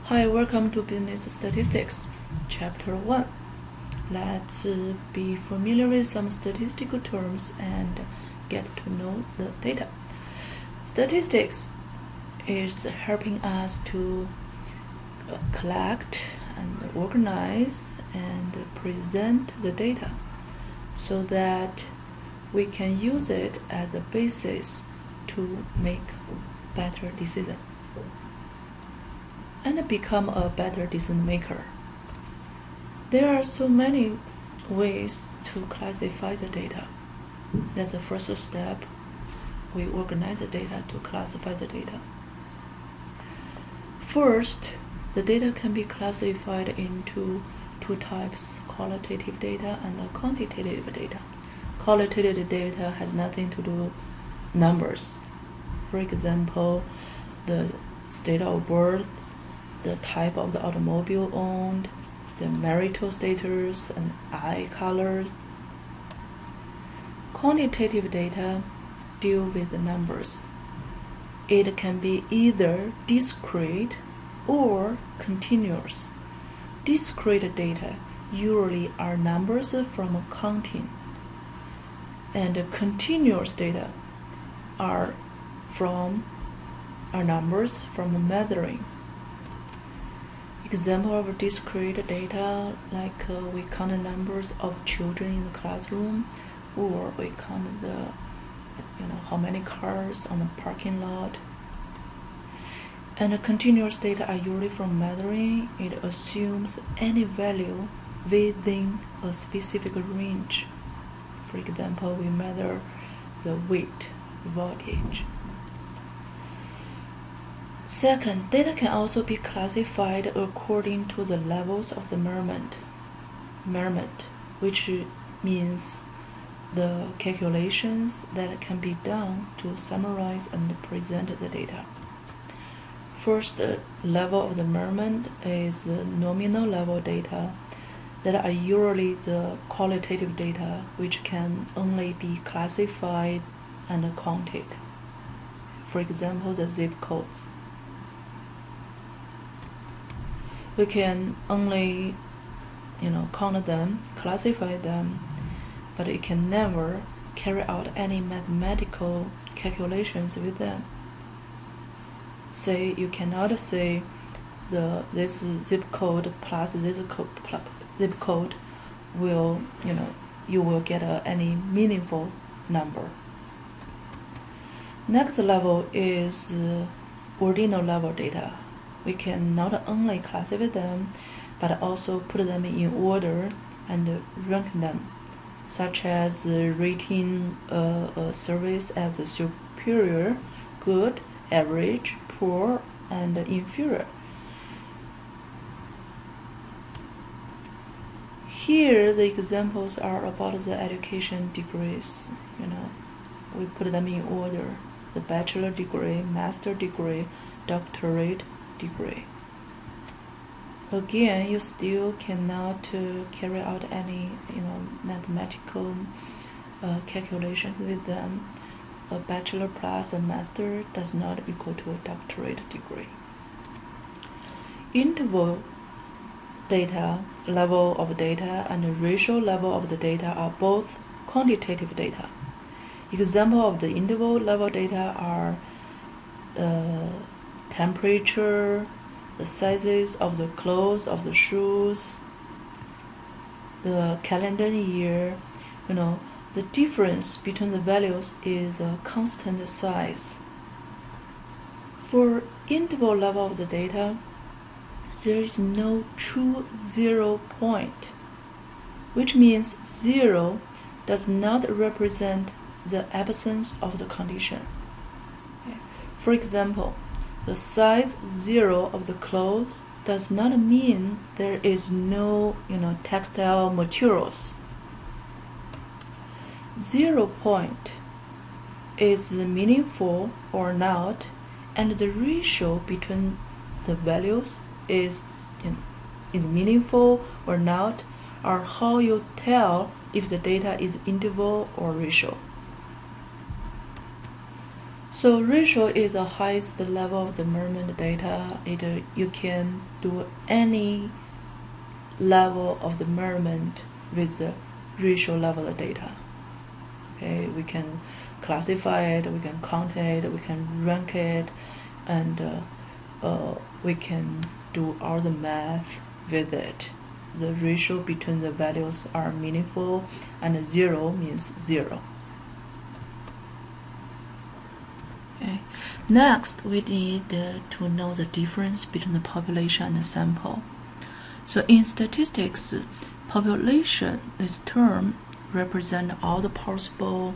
Hi, welcome to Business Statistics, Chapter 1. Let's be familiar with some statistical terms and get to know the data. Statistics is helping us to collect and organize and present the data so that we can use it as a basis to make better decisions and become a better decision maker. There are so many ways to classify the data. That's the first step. We organize the data to classify the data. First, the data can be classified into two types, qualitative data and quantitative data. Qualitative data has nothing to do with numbers. For example, the state of birth, the type of the automobile owned, the marital status, and eye color. Quantitative data deal with the numbers. It can be either discrete or continuous. Discrete data usually are numbers from counting, and continuous data are numbers from measuring. Example of discrete data, like we count the numbers of children in the classroom, or we count the how many cars on the parking lot. And continuous data are usually from measuring. It assumes any value within a specific range. For example, we measure the weight, voltage. Second, data can also be classified according to the levels of the measurement, which means the calculations that can be done to summarize and present the data. First level of the measurement is the nominal level data that are usually the qualitative data which can only be classified and counted. For example, the zip codes. We can only count them, classify them, but you can never carry out any mathematical calculations with them. Say you cannot say this zip code plus this zip code will you will get any meaningful number. Next level is ordinal level data. We can not only classify them, but also put them in order and rank them, such as rating a service as superior, good, average, poor, and inferior. Here, the examples are about the education degrees. We put them in order: the bachelor degree, master degree, doctorate degree. Again, you still cannot carry out any mathematical calculation with them. A bachelor plus a master does not equal to a doctorate degree. Interval data, level of data, and ratio level of the data are both quantitative data. Example of the interval level data are temperature, the sizes of the clothes, of the shoes, the calendar year. The difference between the values is a constant size. For interval level of the data, there is no true 0 point, which means 0 does not represent the absence of the condition. For example, the size 0 of the clothes does not mean there is no textile materials. 0 point is meaningful or not, and the ratio between the values is meaningful or not, or how you tell if the data is interval or ratio. So ratio is the highest level of the measurement data. You can do any level of the measurement with the ratio level of data. Okay, we can classify it, we can count it, we can rank it, and we can do all the math with it. The ratio between the values are meaningful, and 0 means 0. Okay. Next, we need to know the difference between the population and the sample. So in statistics, population, this term represents all the possible